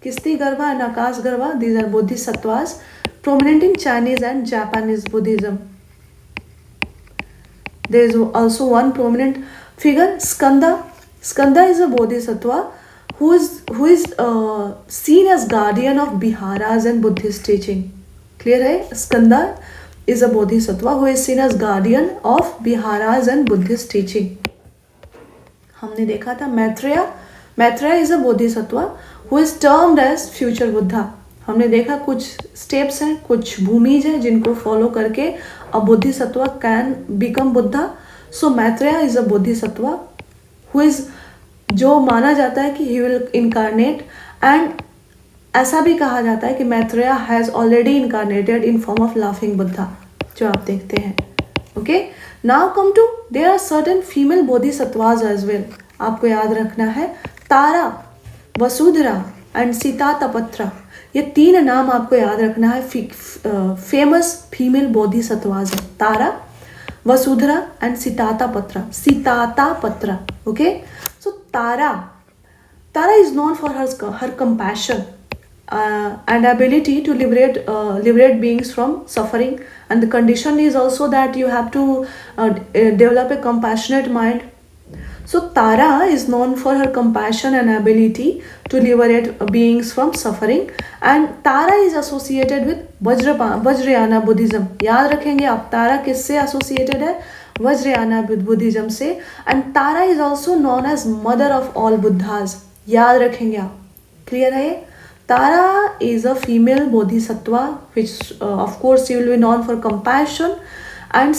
Kisti Garbha and Akash Garbha, these are bodhisattvas prominent in Chinese and Japanese Buddhism. there is also one prominent figure, Skanda. Skanda is a bodhisattva who is seen as guardian of Biharas and Buddhist teaching. Clear है? Skanda is a bodhisattva who is seen as guardian of Biharas and Buddhist teaching. हमने देखा था Maitreya. Maitreya is a bodhisattva who is termed as future Buddha. हमने देखा कुछ steps हैं, कुछ भूमिज हैं जिनको फॉलो करके a Bodhisattva can become Buddha. So Maitreya is a Bodhisattva who is, जो माना जाता है कि ही विल इनकारनेट, एंड ऐसा भी कहा जाता है कि Maitreya has already incarnated in form of laughing Buddha, जो आप देखते हैं. Okay, now come to there are certain female Bodhisattvas as well. आपको याद रखना है तारा, वसुधरा एंड सीतातपत्रा. ये तीन नाम आपको याद रखना है. फेमस फीमेल बोधिसत्वाज है Tara, Vasudhara and Sitatapatra. Sitatapatra. Okay, so Tara is known for her compassion and ability to liberate beings from suffering, and the condition is also that you have to develop a compassionate mind. So Tara is known for her compassion and ability to liberate beings from suffering, and Tara is associated with Vajrayana Buddhism. याद रखेंगे आप, तारा किससे associated है? Vajrayana Buddhism से. And Tara is also known as mother of all Buddhas. याद रखेंगे आप. Clear है? Tara is a female bodhisattva which of course she will be known for compassion, and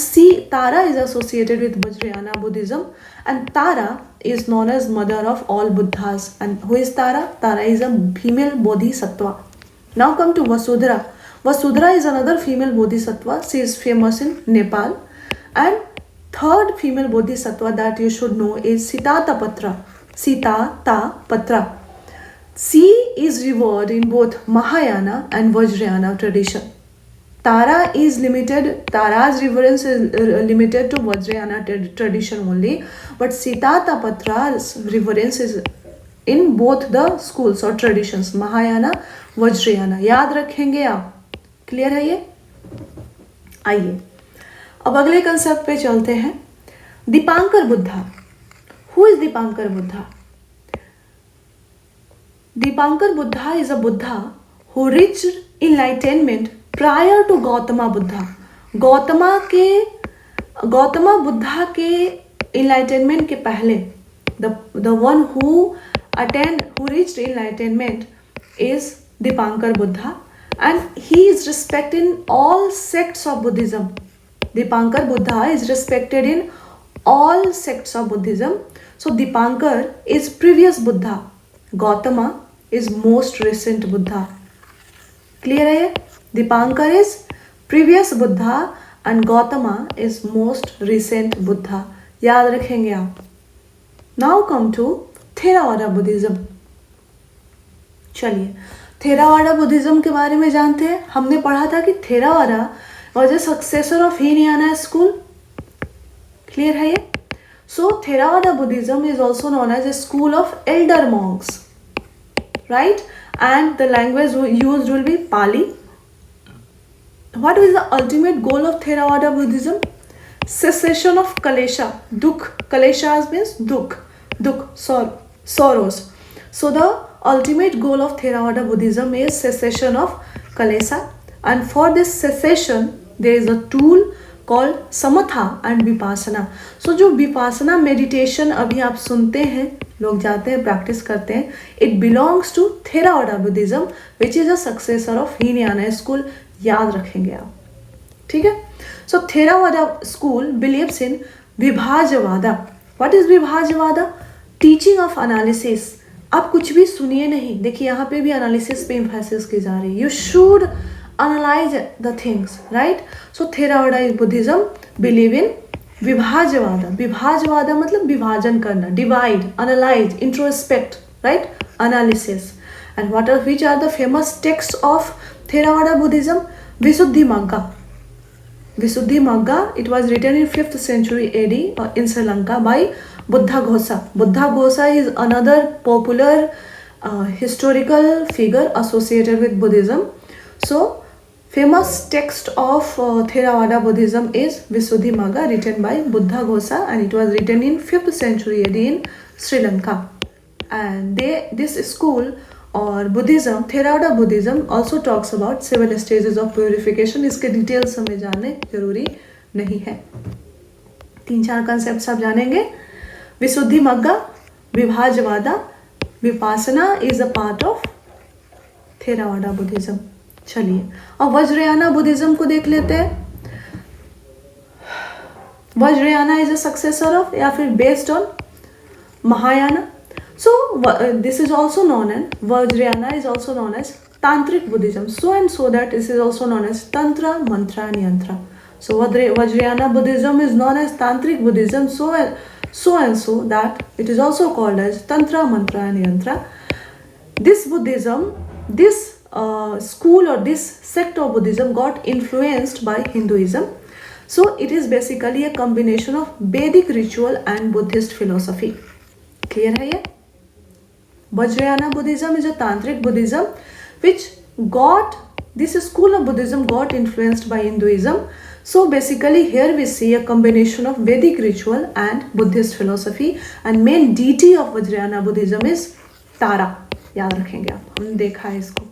Tara is associated with Vajrayana Buddhism, and Tara is known as mother of all Buddhas. And who is Tara? Tara is a female bodhisattva. Now come to Vasudhara. Vasudhara is another female bodhisattva. She is famous in Nepal. And third female bodhisattva that you should know is Sitatapatra. Sitatapatra. She is revered in both Mahayana and Vajrayana tradition. Tara's reverence is limited to Vajrayana tradition only, but Sitathapatra's reverence is in both the schools or traditions, Mahayana, Vajrayana. याद रखेंगे आप. Clear है ये? आइए अब अगले concept पे चलते हैं. Dipankar Buddha. Who is Dipankar Buddha? Dipankar Buddha is a Buddha who reached enlightenment prior to Gautama Buddha. Gautama Buddha के enlightenment के पहले, the one who reached enlightenment is Dipankar Buddha, and he is respected in all sects of Buddhism. Dipankar Buddha is respected in all sects of Buddhism. So Dipankar is previous Buddha. Gautama is most recent Buddha. Clear है? Dipankar is previous Buddha and Gautama is most recent Buddha. याद रखेंगे आप. Now come to Theravada Buddhism. चलिए Theravada Buddhism के बारे में जानते हैं. हमने पढ़ा था कि Theravada was a successor of Hinayana school. Clear है ये? So Theravada Buddhism is also known as a school of elder monks, right? And the language used will be Pali. What is the ultimate goal of Theravada Buddhism? Cessation of Kalesha. Dukh. Kaleshas means dukh, sorrows. So the ultimate goal of Theravada Buddhism is cessation of Kalesha, and for this cessation there is a tool called Samatha and Vipassana. So जो Vipassana meditation अभी आप सुनते हैं, लोग जाते हैं practice करते हैं, it belongs to Theravada Buddhism which is a successor of Hinayana school. याद रखेंगे आप. ठीक है? So Theravada school believes in Vibhajavada. What is Vibhajavada? Teaching of analysis. आप कुछ भी सुनिए नहीं. देखिए यहाँ पे भी analysis पे emphasis की जा रही है. You should analyze the things, right? So Theravada Buddhism believe in Vibhajavada. Vibhajavada मतलब विभाजन करना, divide, analyze, introspect, right? Analysis. And which are the famous texts of Theravada Buddhism? Visuddhimagga. Visuddhimagga, it was written in 5th century AD in Sri Lanka by Buddhaghosa. Buddhaghosa is another popular historical figure associated with Buddhism. So Famous text of Theravada Buddhism is Visuddhimagga, written by Buddhaghosa, and it was written in 5th century AD in Sri Lanka. And this school or Buddhism, Theravada Buddhism, also talks about 7 stages of purification. इसके details हमें जानने जरूरी नहीं है. 3-4 concept आप जानेंगे. Visuddhimagga, Vibhajjavada, Vipassana is a part of Theravada Buddhism. चलिए अब वज्रयाना बुद्धिज्म को देख लेते हैं. Vajrayana is a successor of या फिर based on Mahayana. So this is also known as Vajrayana is also known as Tantric Buddhism. So and so that this is also known as Tantra, Mantra and Yantra. So Vajrayana Buddhism is known as Tantric Buddhism. So and so that it is also called as Tantra, Mantra and Yantra. This Buddhism, this school or this sect of Buddhism got influenced by Hinduism. So it is basically a combination of Vedic ritual and Buddhist philosophy. Clear है ये? Vajrayana Buddhism is a Tantric Buddhism which got, this school of Buddhism got influenced by Hinduism. So basically here we see a combination of Vedic ritual and Buddhist philosophy, and main deity of Vajrayana Buddhism is Tara. याद रखेंगे आप, हमने देखा है इसको.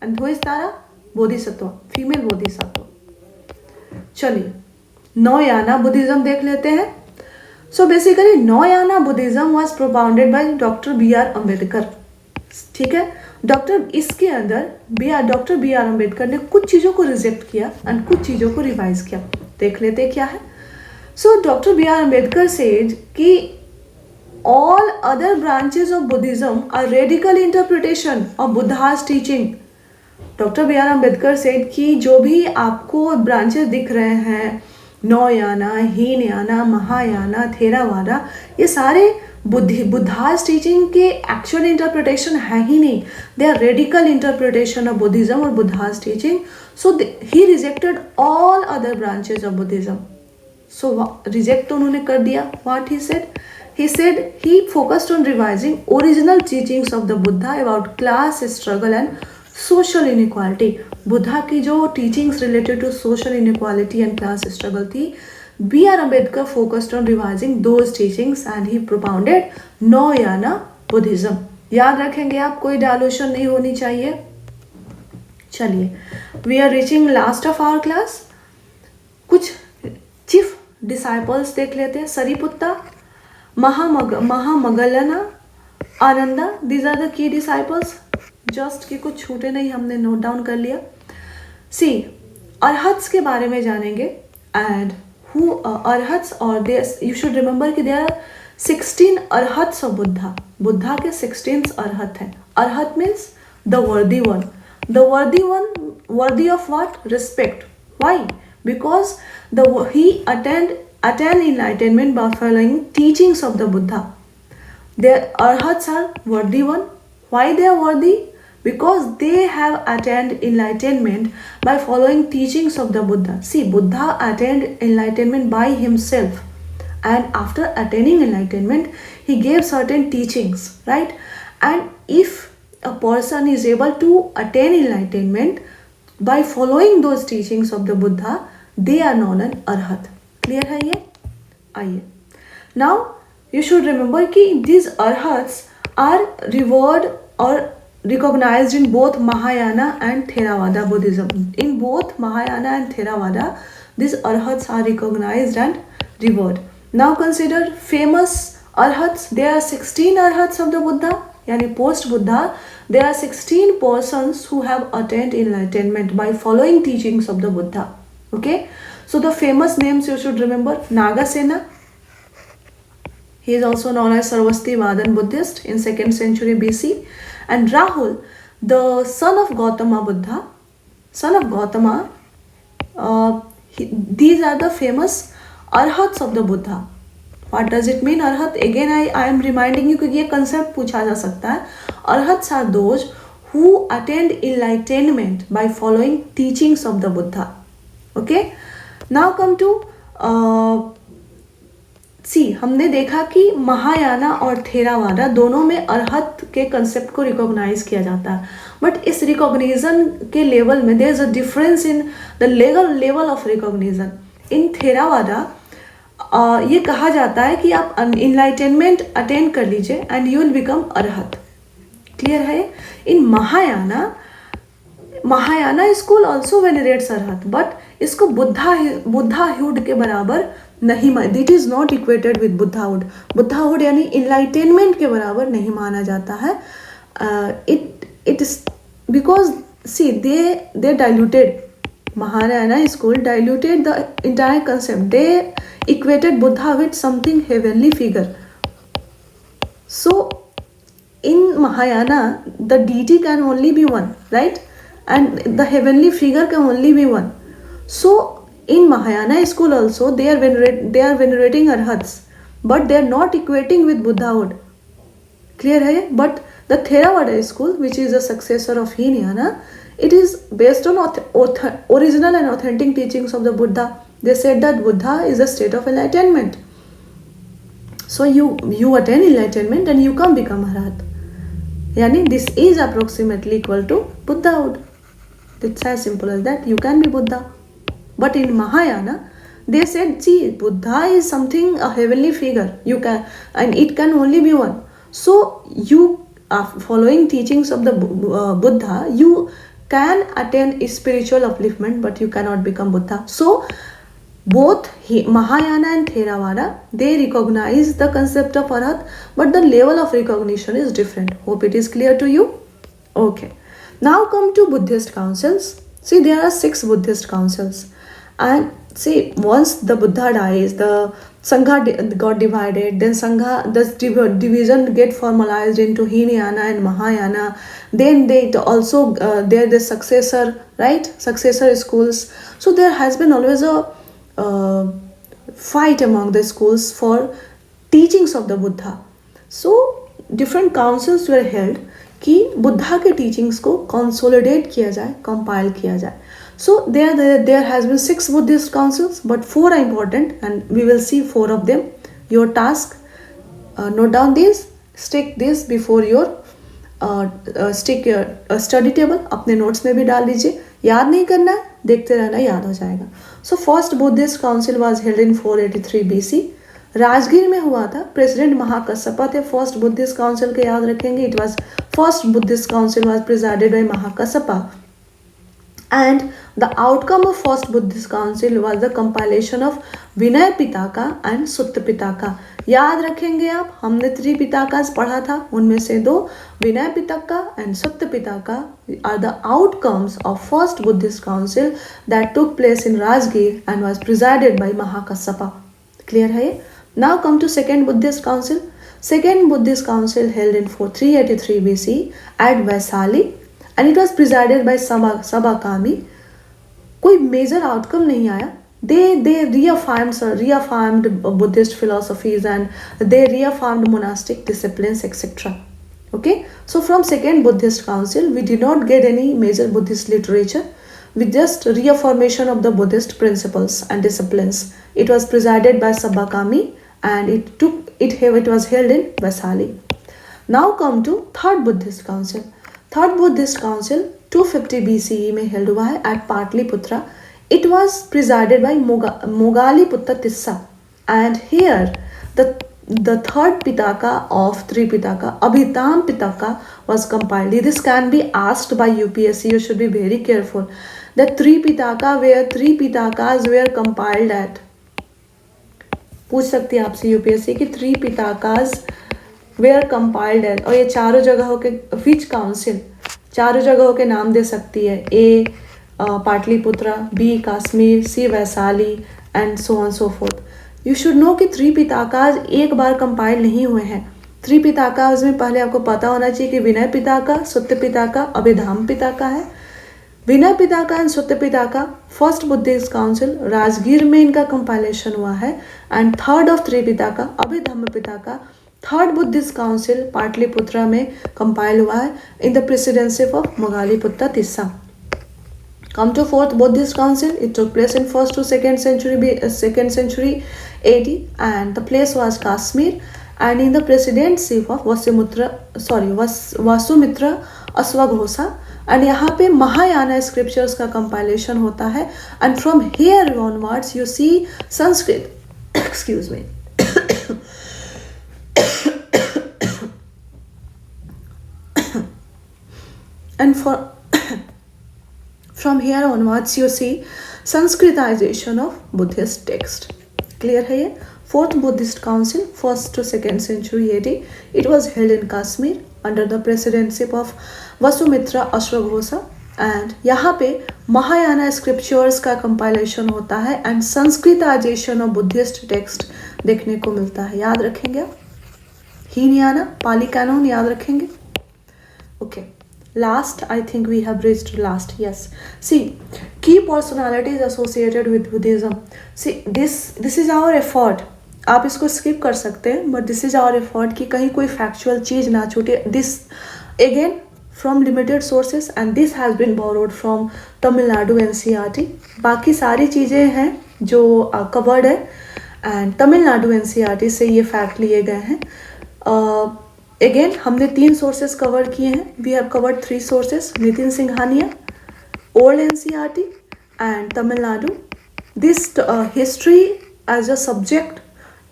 And who is Tara? Bodhisattva, female Bodhisattva. चलिए Navayana Buddhism देख लेते हैं. So basically Navayana Buddhism was propounded by doctor B.R. Ambedkar. ठीक है. इसके अंदर डॉक्टर B.R. अम्बेडकर ने कुछ चीज़ों को रिजेक्ट किया और कुछ चीज़ों को रिवाइज किया. देख लेते क्या है. So doctor B.R. Ambedkar said कि all other branches of Buddhism are radical interpretation of Buddha's teaching. Doctor B.R. Ambedkar said कि जो भी आपको ब्रांचेस दिख रहे हैं, नौयाना, हीनयाना, महायाना, थेरावादा, ये सारे बुद्धास टीचिंग के एक्चुअल इंटरप्रिटेशन है ही नहीं. They are radical interpretation of Buddhism और Buddha's teaching. So he rejected all other branches of Buddhism. So reject तो उन्होंने कर दिया. What he said? He said he focused on revising original teachings of the Buddha about class struggle and social inequality. Buddha की जो teachings related to social inequality and class struggle थी, B.R. Ambedkar focused on revising those teachings and he propounded Nauyana Buddhism. याद रखेंगे आप, कोई dilution नहीं होनी चाहिए. चलिए we are reaching last of our class. कुछ chief disciples देख लेते हैं. Sariputta, Mahamoggallana, Ananda, these are the key disciples. Just कि कुछ छूटे नहीं, हमने नोट डाउन कर लिया. सी अरहत्स के बारे में जानेंगे. And who Arhats are you should remember कि there are 16 Arhats of Buddha. Buddha के 16 अरहत हैं. Arhat means the worthy one. The worthy one, worthy of what? Respect. Why? Because he attained enlightenment by following teachings of the Buddha. Their arhats are worthy one. Why they are worthy? Because they have attained enlightenment by following teachings of the Buddha. See, Buddha attained enlightenment by himself, and after attaining enlightenment, he gave certain teachings, right? And if a person is able to attain enlightenment by following those teachings of the Buddha, they are known as arhat. Clear है ये? आइए now you should remember कि these arhats are revered or recognized in both Mahayana and Theravada Buddhism. In both Mahayana and Theravada, these arhats are recognized and revered. Now consider famous arhats. There are 16 arhats of the Buddha, yani post Buddha. There are 16 persons who have attained enlightenment by following teachings of the Buddha. Okay. So the famous names you should remember: Nagasena, he is also known as Sarvasti Vadan Buddhist in 2nd century BC, and Rahul, the son of Gautama Buddha, son of Gautama. These are the famous arhats of the Buddha. What does it mean arhat? Again I am reminding you कि ये concept पूछा जा सकता है. Arhats are those who attained enlightenment by following teachings of the Buddha. Okay. Now come to सी हमने देखा कि महायाना और थेरावादा दोनों में अरहत के कंसेप्ट को रिकॉग्नाइज किया जाता है, बट इस रिकॉग्निशन के लेवल में there is a difference in the level of recognition. In Theravada ये कहा जाता है कि आप इनलाइटनमेंट अटेंड कर लीजिए and you will become Arhat. Clear है? In Mahayana school also venerates Arhat, but इसको बुद्धाहुड के बराबर नहीं, that is not equated with Buddhahood. Buddhahood यानी इनलाइटेनमेंट के बराबर नहीं माना जाता है। It is because see they diluted, Mahayana school diluted the entire concept. They equated Buddha with something heavenly figure. So in Mahayana the deity can only be one, right? And the heavenly figure can only be one. So in Mahayana school also they are venerating arhats, but they are not equating with Buddhahood. Clear है? But the Theravada school, which is a successor of Hinayana, it is based on original and authentic teachings of the Buddha. They said that Buddha is a state of enlightenment. So you attain enlightenment and you can become Arhat. Yani this is approximately equal to Buddhahood. It's as simple as that. You can be Buddha. But in Mahayana, they said, see, Buddha is something, a heavenly figure. You can, and it can only be one. So you are following teachings of the Buddha. You can attain spiritual upliftment, but you cannot become Buddha. So both Mahayana and Theravada, they recognize the concept of Arhat, but the level of recognition is different. Hope it is clear to you. Okay, now come to Buddhist councils. See, there are 6 Buddhist councils, and see, once the Buddha dies, the Sangha got divided. Then Sangha, this division get formalized into Hinayana and Mahayana. Then they also they are the successor, right? Successor schools. So there has been always a fight among the schools for teachings of the Buddha. So different councils were held कि बुद्धा के teachings को consolidate किया जाए, compile किया जाए. So there has been 6 Buddhist councils, but 4 are important, and we will see 4 of them. Your task, note down this, stick this before your stick your study table. अपने notes में भी डाल दीजिए. याद नहीं करना है, देखते रहना, याद हो जाएगा. So first Buddhist council was held in 483 BC. Rajgir में हुआ था. प्रेसिडेंट महाकश्यप थे. फर्स्ट बुद्धिस्ट काउंसिल के याद रखेंगे. It was first Buddhist council was presided by Mahakashyap, and the outcome of first Buddhist council was the compilation of Vinaya Pitaka and Sutta Pitaka. याद रखेंगे आप, हमने 3 पिताकास पढ़ा था, उनमें से 2 विनय Pitaka and Sutta Pitaka are the outcomes of first Buddhist council that took place in Rajgir and was presided by Mahakassapa. Clear है? Now come to second Buddhist council. Second Buddhist council held in 383 BC at Vaisali, and it was presided by Sabakami. कोई major outcome नहीं आया. They reaffirmed Buddhist philosophies, and they reaffirmed monastic disciplines, etc. Okay, so from second Buddhist council we did not get any major Buddhist literature, with just reaffirmation of the Buddhist principles and disciplines. It was presided by Sabakami, and it was held in Vaisali. Now come to third Buddhist council. Third Buddhist council 250 BCE में held हुआ है at Patliputra. It was presided by Mogaliputta Tissa, and here the third Pitaka of 3 Pitaka, Abhitam Pitaka, was compiled. This can be asked by UPSC. You should be very careful. The 3 Pitakas were compiled at. पूछ सकती है आपसे UPSC कि 3 Pitakas were compiled at, और ये चारों जगहों के which council, चारों जगहों के नाम दे सकती है. A Pataliputra, B Kashmir, C Vaishali, and so on so forth. You should know कि 3 पिताकाज एक बार कंपाइल नहीं हुए हैं. 3 पिताकाज में पहले आपको पता होना चाहिए कि विनय पिताका, सुत्त पिताका, अभिधाम पिताका है. Vinaya Pitaka and Sutta Pitaka first Buddhist council Rajgir में इनका कंपाइलेशन हुआ है, and third of 3 Pitaka, Abhidhamma Pitaka, third Buddhist council Pataliputra में कंपाइल हुआ है in the presidency of Moggaliputta Tissa. Come to fourth Buddhist council. It took place in first to second century AD, and the place was Kashmir, and in the presidency of Vasumitra Aswaghosa, and यहाँ पे Mahayana scriptures का compilation होता है, and from here onwards you see Sanskrit excuse me and from here onwards you see Sanskritization of Buddhist text. Clear है ये? Fourth Buddhist Council, 1st to 2nd century AD. It was held in Kashmir under the presidency of Vasumitra Ashwaghosa, and यहाँ पे Mahayana scriptures का compilation होता है and Sanskritisation of Buddhist text देखने को मिलता है. याद रखेंगे आप? हीनयाना पाली कैनोन याद रखेंगे. Okay, last, I think we have reached last. Yes, see, key personalities associated with Buddhism. See, this is our effort. आप इसको skip कर सकते हैं, but this is our effort कि कहीं कोई factual चीज़ ना छूटे. This again from limited sources, and this has been borrowed from Tamil Nadu NCERT. बाकी सारी चीज़ें हैं जो covered है, and Tamil Nadu NCERT से ये fact लिए गए हैं. अगेन हमने 3 सोर्सेज कवर किए हैं. We have covered 3 sources, Nitin Singhania, old NCERT and Tamil Nadu. This history as a subject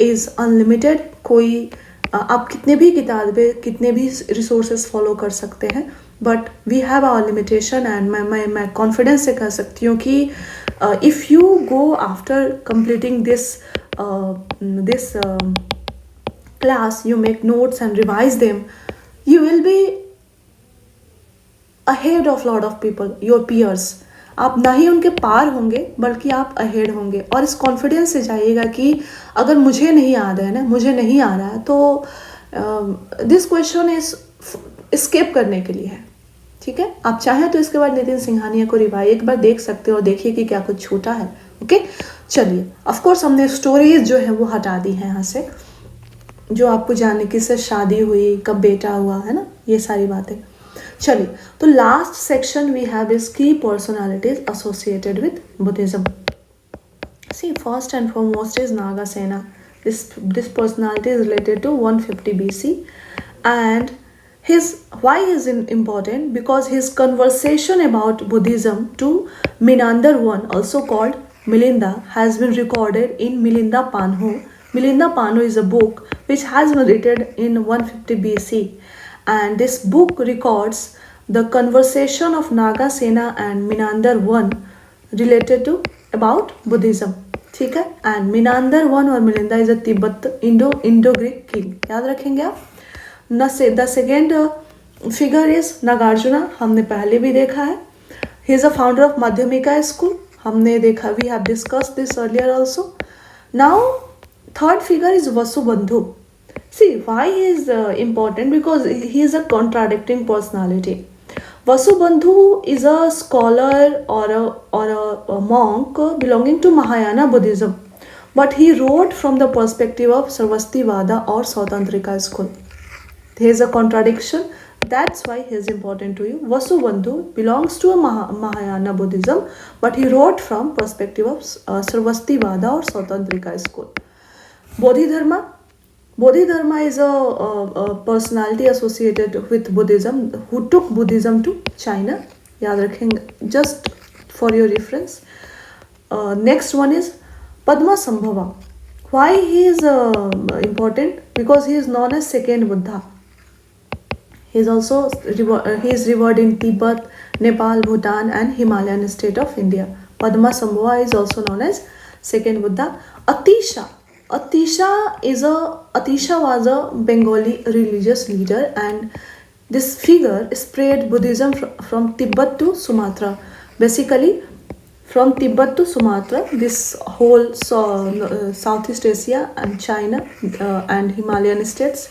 is unlimited. कोई आप कितने भी किताबें कितने भी रिसोर्सेज फॉलो कर सकते हैं, but we have our limitation, and मैं कॉन्फिडेंस से कह सकती हूँ कि if you go after completing this class, you make notes and revise them, you will be ahead of lot of people, your peers. आप ना ही उनके पार होंगे बल्कि आप अहेड होंगे, और इस कॉन्फिडेंस से जाइएगा कि अगर मुझे नहीं याद है ना, मुझे नहीं आ रहा है, तो दिस क्वेश्चन इज स्किप करने के लिए है. ठीक है, आप चाहें तो इसके बाद नितिन सिंघानिया को रिवाइज एक बार देख सकते हो और देखिए कि क्या कुछ छूटा है. ओके, चलिए. ऑफकोर्स हमने स्टोरीज जो है वो हटा दी है यहाँ से, जो आपको जानने की से शादी हुई, कब बेटा हुआ, है ना, ये सारी बातें. चलिए, तो last section we have is key personalities associated with Buddhism. See, first and foremost is Nagasena. This personality is related to 150 BC, and why is important? Because his conversation about Buddhism to Menander I, also called Milinda, has been recorded in Milinda Panho. Milinda Panho is a book which has been written in 150 BC, and this book records the conversation of Nagasena and Menander I related to about Buddhism. ठीक है, and Menander I और Milinda is a Tibetan Indo-Greek king. याद रखेंगे आप. The second figure is Nagarjuna. हमने पहले भी देखा है. He is a founder of Madhyamika school. हमने देखा, we have discussed this earlier also. Now third figure is Vasubandhu. See, why he is important? Because he is a contradicting personality. Vasubandhu is a scholar or a monk belonging to Mahayana Buddhism, but he wrote from the perspective of Sarvastivada or Sautantrika school. There is a contradiction. That's why he is important to you. Vasubandhu belongs to a Mahayana Buddhism, but he wrote from perspective of Sarvastivada or Sautantrika school. Bodhidharma is a personality associated with Buddhism who took Buddhism to China. याद रखेंगे, just for your reference. Next one is Padmasambhava. Why he is important? Because he is known as second Buddha. He is revered in Tibet, Nepal, Bhutan, and Himalayan state of India. Padmasambhava is also known as second Buddha. Atisha was a Bengali religious leader, and this figure spread Buddhism from Tibet to Sumatra. Basically, from Tibet to Sumatra, this whole Southeast Asia and China and Himalayan states,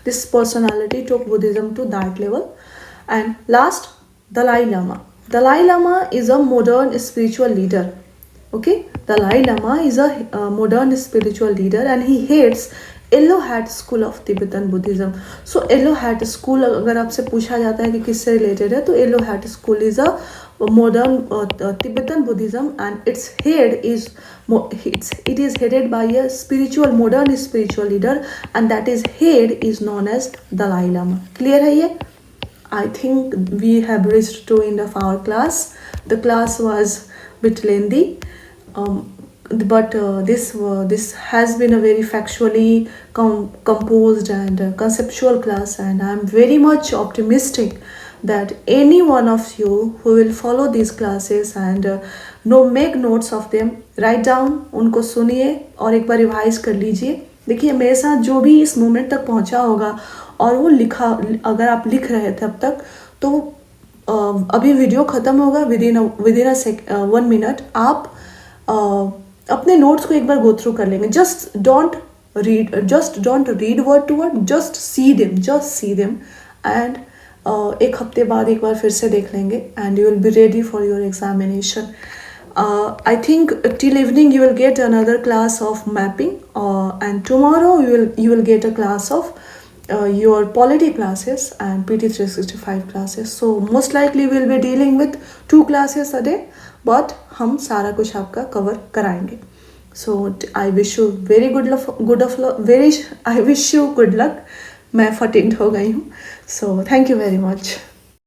this personality took Buddhism to that level. And last, Dalai Lama. Dalai Lama is a modern spiritual leader. Okay, Dalai Lama is a modern spiritual leader, and he heads Yellow Hat School of Tibetan Buddhism. So Yellow Hat School अगर आपसे पूछा जाता है कि किससे related है, तो Yellow Hat School is a modern Tibetan Buddhism, and its head is it is headed by a modern spiritual leader, and that is head is known as Dalai Lama. Clear है ये? I think we have reached to end of our class. The class was a bit lengthy, but this has been a very factually composed and conceptual class, and I am very much optimistic that any one of you who will follow these classes and make notes of them, write down, उनको सुनिए और एक बार revise कर लीजिए. देखिए मेरे साथ जो भी इस मोमेंट तक पहुंचा होगा और वो लिखा, अगर आप लिख रहे थे अब तक, तो अभी वीडियो ख़त्म होगा विदिन 1 मिनट. आप अपने नोट्स को एक बार गो थ्रू कर लेंगे. Just don't read word to word, just see them and एक हफ्ते बाद एक बार फिर से देख लेंगे and you will be ready for your examination. I think till evening you will get another class of mapping, and tomorrow you will get a class of your polity classes and PT 365 classes. So most likely we will be dealing with 2 classes a day, but हम सारा कुछ आपका cover कराएंगे. So I wish you I wish you good luck. मैं fatigued हो गई हूँ. So thank you very much.